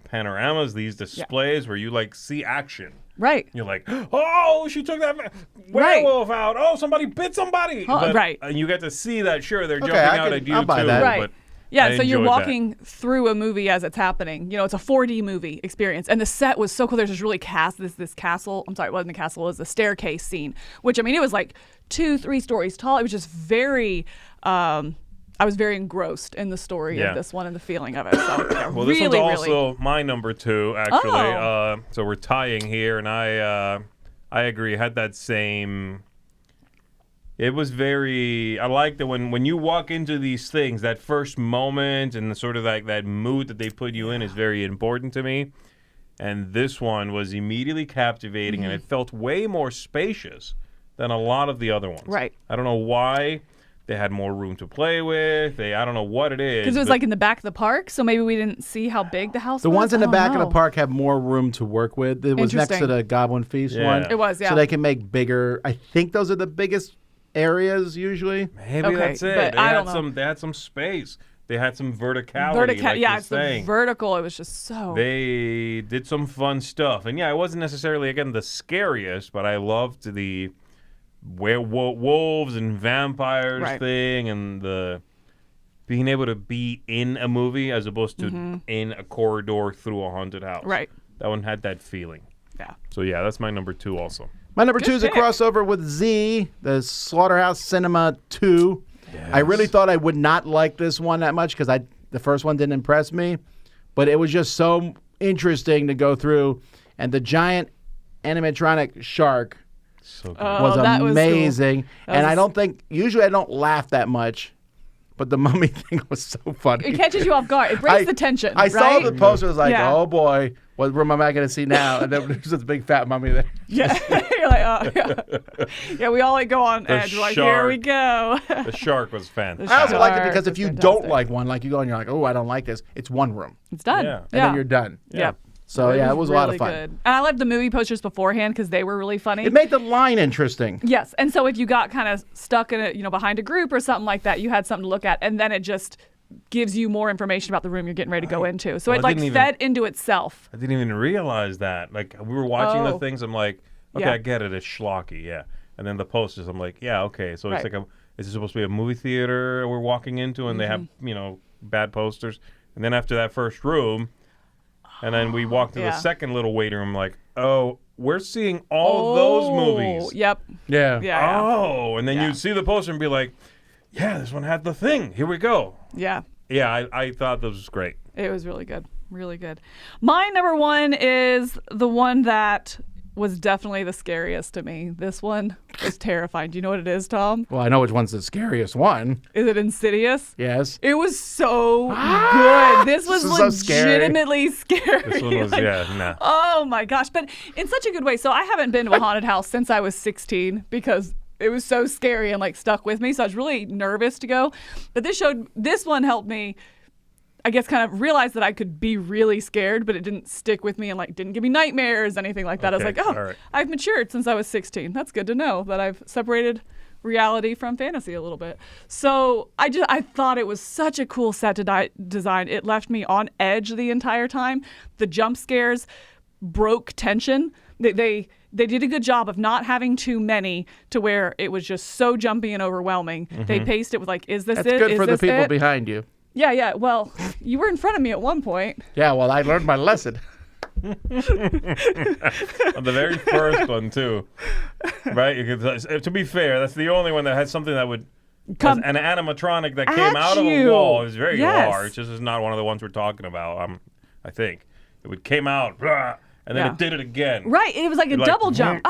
panoramas, these displays where you like see action. Right. You're like, oh, she took that werewolf out. Oh, somebody bit somebody. Oh, right. And you get to see that. Sure, they're Okay, jumping I out can- at you I'll buy too. that. Right. But Yeah, I so you're enjoyed that. walking through a movie as it's happening. You know, it's a 4D movie experience. And the set was so cool. There's this really this castle. I'm sorry, it wasn't a castle. It was the staircase scene, which, I mean, it was like 2-3 stories tall. It was just very, I was very engrossed in the story Yeah. of this one and the feeling of it. So, yeah, Well, this really, one's really. also my number 2, actually. Oh. So we're tying here, and I agree. It had that same. It was very. I like that when you walk into these things, that first moment and the sort of like that mood that they put you in is very important to me. And this one was immediately captivating, and it felt way more spacious than a lot of the other ones. Right. I don't know why. They had more room to play with. I don't know what it is. Because it was but- like in the back of the park, so maybe we didn't see how big the house The was. ones in the I don't back of the know. park have more room to work with. It was next to Interesting. the Goblin Feast Yeah. one. It was, yeah. So they can make bigger. I think those are the biggest areas usually. Maybe Okay, that's it. but They I had don't know. some. They had some space. They had some verticality. like yeah, you're it's the saying. vertical. It was just so. They did some fun stuff, and yeah, it wasn't necessarily again the scariest, but I loved the werewolves and vampires Right. thing, and the being able to be in a movie as opposed to in a corridor through a haunted house. Right. That one had that feeling. Yeah. So yeah, that's my number 2 also. My number 2 is a pick. crossover with Z, the Slaughterhouse Cinema 2. I really thought I would not like this one that much because the first one didn't impress me, but it was just so interesting to go through, and the giant animatronic shark So good. Oh, was that was cool. amazing. That And was- I don't think usually I don't laugh that much, but the mummy thing was so funny. It catches you off guard. It breaks the tension. I saw right? the poster. I was like, Yeah. oh boy, what room am I going to see now? And then there's this big fat mummy there. Yeah. You're like, oh, yeah. Yeah, we all like go on The edge. We're like, here we shark. go. The shark was fantastic. I also like it Shark because if was you fantastic. don't like one, like you go and you're like, oh, I don't like this. It's one room, It's done. Yeah. and then you're done. Yeah. So yeah, it was a lot of really fun. Good. And I loved the movie posters beforehand because they were really funny. It made the line interesting. Yes, and so if you got kind of stuck in it, behind a group or something like that, you had something to look at, and then it just gives you more information about the room you're getting ready to go into. So Well, it I like didn't fed into itself. I didn't even realize that. Like we were watching the Oh. things, I'm like, okay, Yeah. I get it. It's schlocky, yeah. And then the posters, I'm like, yeah, okay. So it's Right. like, is it supposed to be a movie theater we're walking into, and they have bad posters? And then after that first room, and then we walked to Yeah. the second little waiting room, like, oh, we're seeing all those movies. Yep. Yeah. Yeah. Oh, and then Yeah. you'd see the poster and be like, yeah, this one had the thing. Here we go. Yeah. Yeah, I thought this was great. It was really good. Really good. My number one is the one that was definitely the scariest to me. This one was terrifying. Do you know what it is, Tom? Well, I know which one's the scariest one. Is it Insidious? Yes. It was so good. This was This is so scary. legitimately scary. This one was, Like, yeah, nah. oh my gosh. But in such a good way. So I haven't been to a haunted house since I was 16 because it was so scary and like stuck with me. So I was really nervous to go. But this one helped me, I guess, kind of realize that I could be really scared, but it didn't stick with me and like didn't give me nightmares, anything like that. I was Okay, like, oh, all right. I've matured since I was 16. That's good to know that I've separated reality from fantasy a little bit. So I thought it was such a cool set design. It left me on edge the entire time. The jump scares broke tension. They did a good job of not having too many to where it was just so jumpy and overwhelming. They paced it with like, is this That's it? good Is for the this people it? behind you. Yeah. Well, you were in front of me at one point. Yeah, well, I learned my lesson. On the very first one, too. Right? To be fair, that's the only one that had something that would... Come an animatronic that at came out of you. a wall. It was very Yes. large. This is not one of the ones we're talking about, I think. It came out, blah, and then Yeah. it did it again. Right. It was like a You're like, double jump.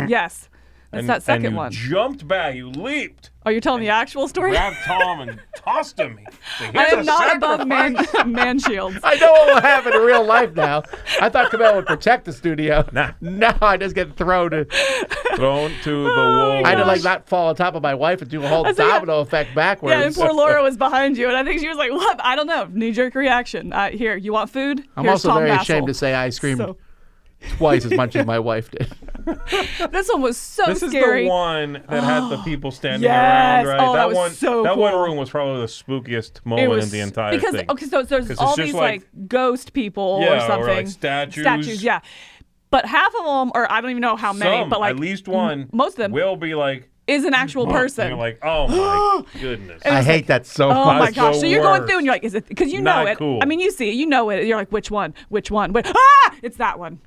Yes. That's that second and you one. jumped back. You leaped. Oh, you're telling the actual story? Grabbed Tom and tossed him. I am not above man shields. I know what will happen in real life now. I thought Camille would protect the studio. Nah. Now I just get thrown. Thrown to the wall. I had to like not fall on top of my wife and do a whole I said, yeah. domino effect backwards. Yeah, and poor Laura was behind you, and I think she was like, "What? I don't know." Knee-jerk reaction. Here, you want food? I'm Here's also Tom very Vassell. ashamed to say I screamed So, twice as much as my wife did. this one was so This is scary. the one that had the people standing Yes. around, right? Oh, that was one, so that one cool. room was probably the spookiest It moment was in the entire because thing. okay, so there's 'Cause it's all just these like- like ghost people Yeah, or something, or like statues. Statues, yeah. But half of them, or I don't even know how many, Some, but like at least one, most of them will be like, is an actual person. And you're like, oh my goodness. And I it's hate like, that so Oh much. my That's gosh! the So you're going worst. through and you're like, is it? Because you know Not it. cool. I mean, you see it, you know it. You're like, which one? Which one? It's that one.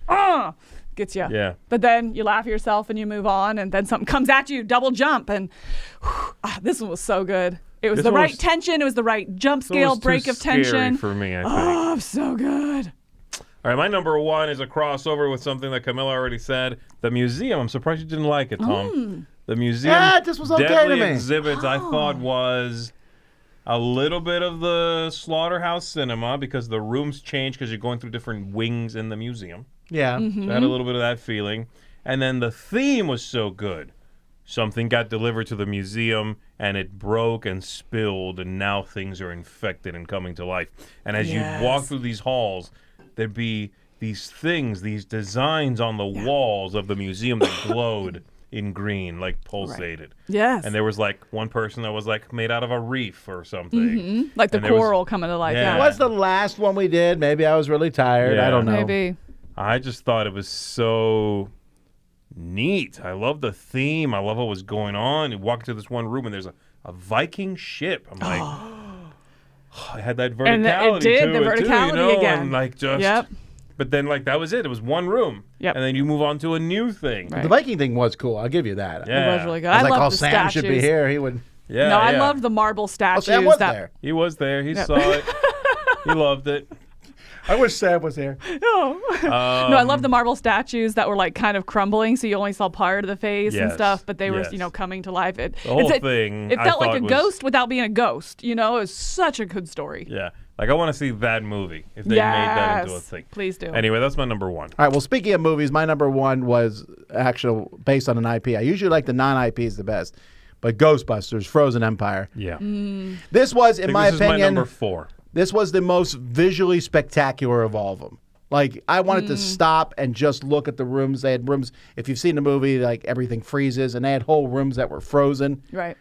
Gets you. Yeah. But then you laugh at yourself and you move on, and then something comes at you, double jump, and this one was so good. It was This the one right was- tension. It was the right jump This one scale, was too break of scary tension. for me, I think. Oh, so good. All right, my number one is a crossover with something that Camilla already said. The museum. I'm surprised you didn't like it, Tom. The museum. Yeah, this was okay to Deadly me. Exhibits, I thought was a little bit of the Slaughterhouse Cinema because the rooms change because you're going through different wings in the museum. Yeah. So I had a little bit of that feeling. And then the theme was so good. Something got delivered to the museum and it broke and spilled, and now things are infected and coming to life. And as you walk through these halls, there'd be these things, these designs on the walls of the museum that glowed in green, like pulsated. Yes. And there was like one person that was like made out of a reef or something. Like the and there was- coral coming to life. Yeah. Yeah. What's the last one we did? Maybe I was really tired. Yeah. I don't know. Maybe. I just thought it was so neat. I love the theme. I love what was going on. You walk into this one room and there's a Viking ship. I'm like, I had that verticality And it did, to the it too, verticality you know? again. And like just, Yep. but then like that was it. It was one room. Yep. And then you move on to a new thing. Right. The Viking thing was cool. I'll give you that. Yeah. It was really good. I was like, loved oh, the Sam statues. should be here. He would. Yeah. No, I yeah. loved the marble Oh, statues. Sam was that, there. He was there. He Yep. saw it. He loved it. I wish Sam was here. No, I love the marble statues that were like kind of crumbling, so you only saw part of the face and Yes, stuff, but they were, yes. coming to life. The whole thing, It I felt like thought a was- ghost without being a ghost. It was such a good story. Yeah. Like I want to see that movie if they made that into a thing. Please do. Anyway, that's my number one. All right. Well, speaking of movies, my number one was actually based on an IP. I usually like the non-IPs the best, but Ghostbusters, Frozen Empire. Yeah. This was, I in think my this is my opinion, number four. this was the most visually spectacular of all of them. Like, I wanted to stop and just look at the rooms. They had rooms, if you've seen the movie, like everything freezes, and they had whole rooms that were frozen. Right.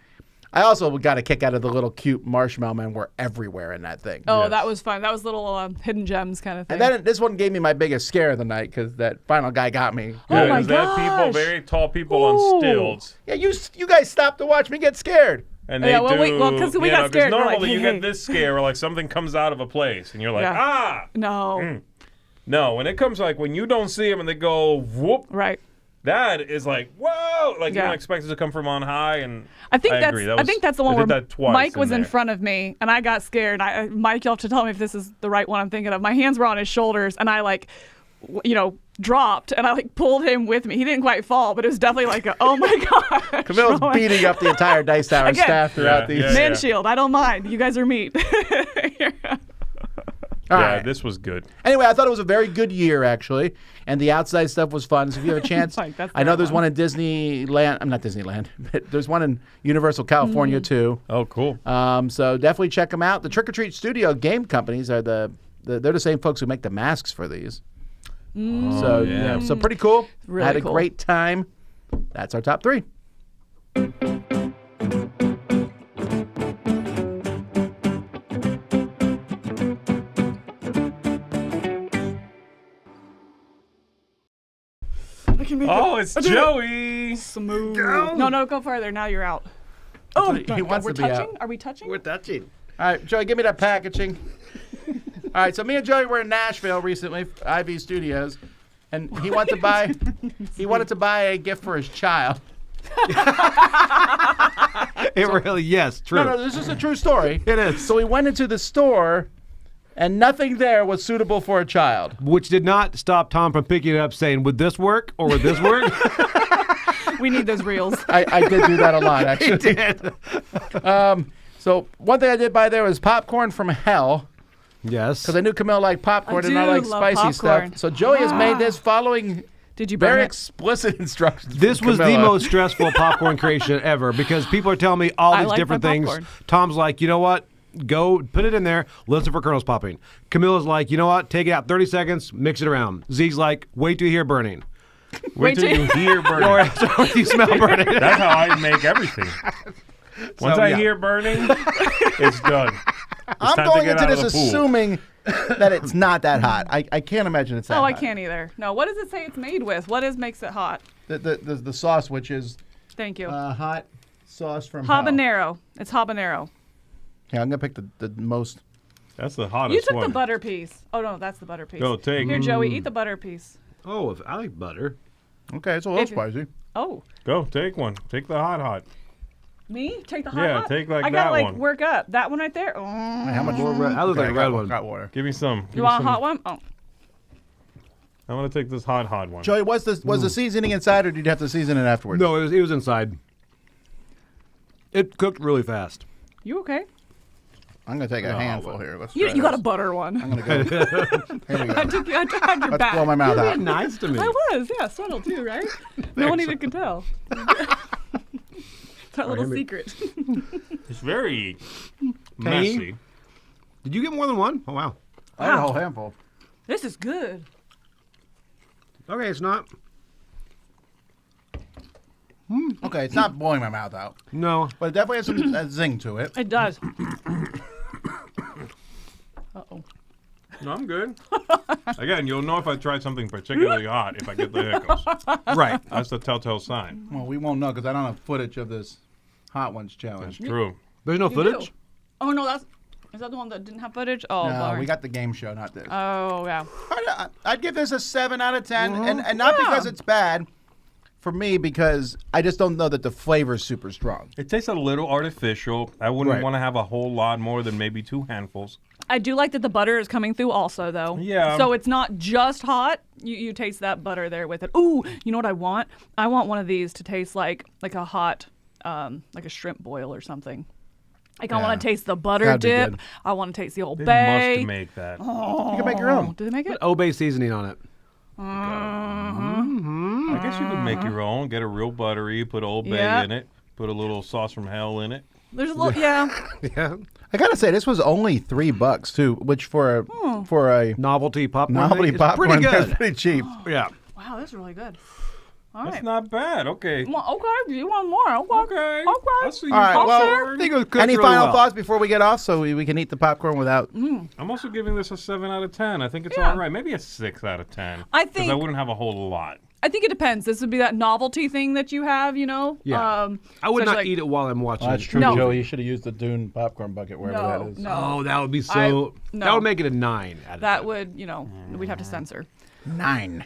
I also got a kick out of the little cute marshmallow men were everywhere in that thing. Oh, Yes. that was fun. That was little hidden gems kind of thing. And then this one gave me my biggest scare of the night because that final guy got me. Oh my because they had people, gosh. very tall people Ooh. on stilts. Yeah, you guys stopped to watch me get scared. And they Yeah, well, do, 'cause we got scared, we're like, normally you hey, get this scare where like something comes out of a place and you're like, Yeah. ah! no. No, when it comes like when you don't see them and they go whoop, Right. that is like whoa, like you Yeah. don't expect it to come from on high. And I think that's agree. I think that's the one I where did that twice Mike was in there. front of me and I got scared. Mike, you'll have to tell me if this is the right one I'm thinking of. My hands were on his shoulders and I dropped and I pulled him with me. He didn't quite fall, but it was definitely like oh my god. Camilla's beating up the entire Dice Tower Again. staff throughout these. Yeah. Man shield. I don't mind. You guys are meat. All yeah, right. this was good. Anyway, I thought it was a very good year, actually, and the outside stuff was fun. So if you have a chance, Like, that's I know the there's one. one in Disneyland. I'm not Disneyland, but there's one in Universal California too. Oh, cool. So definitely check them out. The Trick or Treat Studio game companies are they're the same folks who make the masks for these. So yeah. so pretty cool. Really Had a cool. great time. That's our top 3. I can make Oh, it. it's I did it. Joey. Smooth. No, go farther. Now you're out. Oh, he wants we're to be touching? out. Are we touching? We're touching. All right, Joey, give me that packaging. All right, so me and Joey were in Nashville recently, IV Studios, and he wanted to buy a gift for his child. It really, yes, true. No, this is a true story. It is. So we went into the store, and nothing there was suitable for a child. Which did not stop Tom from picking it up saying, would this work or would this work? We need those reels. I did do that a lot, actually. He did. So one thing I did buy there was popcorn from hell, Yes. because I knew Camille liked popcorn I and I do like love spicy popcorn. stuff. So Joey has made this following Did you burn very it? explicit instructions. This from was the Camilla. most stressful popcorn creation ever because people are telling me all I these like different my things. popcorn. Tom's like, you know what? Go put it in there, listen for kernels popping. Camilla's like, you know what? Take it out 30 seconds, mix it around. Zeke's like, wait till you hear burning. Wait till you hear burning. Or you smell burning. That's how I make everything. Once I yeah. hear burning, it's done. I'm time to going get into out of this the pool. assuming that it's not that hot. I can't imagine it's that Oh, hot. I can't either. No, what does it say it's made with? What makes it hot? The sauce, which is Thank you. hot sauce from hell. Habanero. It's habanero. Yeah, I'm going to pick the most. That's the hottest You took one. the butter piece. Oh, no, that's the butter piece. Go, take Here, it. Joey, eat the butter piece. Oh, I like butter. Okay, it's a little If- spicy. Oh, Go, take one. Take the hot. me? Take the hot Yeah, hot? take, like, I gotta, that one. work up. That one right there? Oh. How much More red. I look like a red one. Got water. Give me some. Give You me want a some. hot one? Oh. I want to take this hot one. Joey, was the seasoning inside, or did you have to season it afterwards? No, it was inside. It cooked really fast. You okay? I'm going to take a handful here. Let's You try got a this. butter one. I'm going to go. Here we I go. took you. I had your Let's back. blow my mouth out. Nice to me. I was, yeah, subtle too, right? No one even can tell. It's our little hand me- secret. It's very Tangy? messy. Did you get more than one? Oh, wow. I had a whole handful. This is good. Okay, it's not. Okay, it's not blowing my mouth out, No. but it definitely has some zing to it. It does. Uh-oh. No, I'm good. Again, you'll know if I try something particularly hot if I get the hiccups. Right. That's the telltale sign. Well, we won't know because I don't have footage of this Hot Ones challenge. True. There's no You footage? do. Oh, no, is that the one that didn't have footage? Oh, No, bummer. we got the game show, not this. Oh, yeah. I'd give this a 7 out of 10, and not because it's bad for me, because I just don't know that the flavor's super strong. It tastes a little artificial. I wouldn't Right. want to have a whole lot more than maybe 2 handfuls. I do like that the butter is coming through also, though. Yeah. So it's not just hot. You taste that butter there with it. Ooh, you know what I want? I want one of these to taste like a hot, like a shrimp boil or something. Like I want to taste the butter That'd be dip. good. I want to taste the Old They Bay. must make that. You can make your own. Do they make it? Obey seasoning on it. I guess you could make your own. Get a real buttery, put Old Bay Yeah. in it, put a little sauce from hell in it. There's a little, yeah. Yeah. I gotta say, this was only $3 too, which for a Novelty popcorn. novelty thing, it's popcorn, Pretty that's good. pretty cheap. Yeah. Wow, that's really good. All That's right. not bad. Okay. Well, okay, you want more? Okay. Okay. Okay. I see you. All right, well, popcorn. I think it was cooked Any really final well. thoughts before we get off, so we can eat the popcorn without? I'm also giving this a 7 out of 10. I think it's Yeah. all right. Maybe a 6 out of 10. I 'cause think- I wouldn't have a whole lot. I think it depends. This would be that novelty thing that you have, you know? Yeah. I would so it's not like- eat it while I'm watching. Well, that's true, No. Joey. You should have used the Dune popcorn bucket wherever that is. No. Oh, that would be so. no. That would make it a 9. Out of That 10. would, you know, we'd have to censor. 9.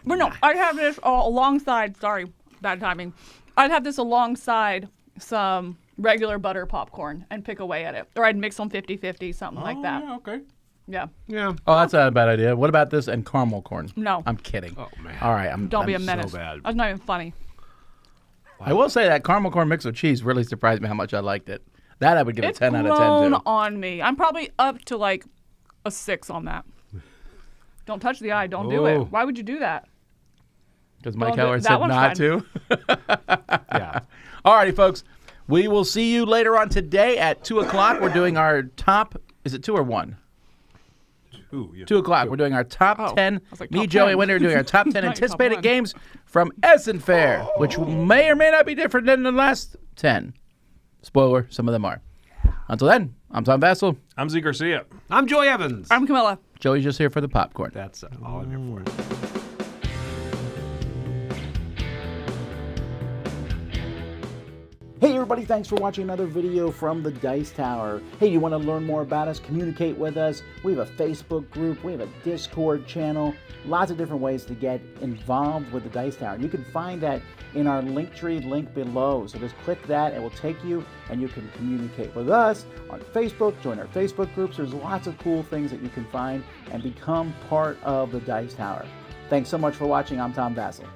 But no, I'd have this alongside, sorry, bad timing. I'd have this alongside some regular butter popcorn and pick away at it. Or I'd mix them 50-50, something like that. Yeah, okay. Yeah. Yeah. Oh, that's not a bad idea. What about this and caramel corn? No. I'm kidding. Oh man. All right. Don't be a I'm menace. bad. That's not even funny. I will say that caramel corn mixed with cheese really surprised me how much I liked it. That I would give It's a 10 out of 10 grown to. on me. I'm probably up to like a 6 on that. Don't touch the eye. Don't do Oh. it. Why would you do that? Because Mike Well, Heller that said one's not fine. to. Yeah. All righty, folks. We will see you later on today at 2 o'clock. We're doing our top. Is it 2 or 1? 2, yeah. 2 o'clock. We're doing our top Oh, 10. I was like, Me, top Joey, 10. Winter are doing our top 10 Not your top anticipated one. games from Essen Fair, which may or may not be different than the last 10. Spoiler, some of them are. Until then, I'm Tom Vassell. I'm Z Garcia. I'm Joy Evans. I'm Camilla. Joey's just here for the popcorn. That's all I'm here for. Hey everybody, thanks for watching another video from the Dice Tower. Hey, you want to learn more about us, communicate with us? We have a Facebook group, we have a Discord channel, lots of different ways to get involved with the Dice Tower. You can find that in our Linktree link below. So just click that, it will take you and you can communicate with us on Facebook, join our Facebook groups. There's lots of cool things that you can find and become part of the Dice Tower. Thanks so much for watching. I'm Tom Vassell.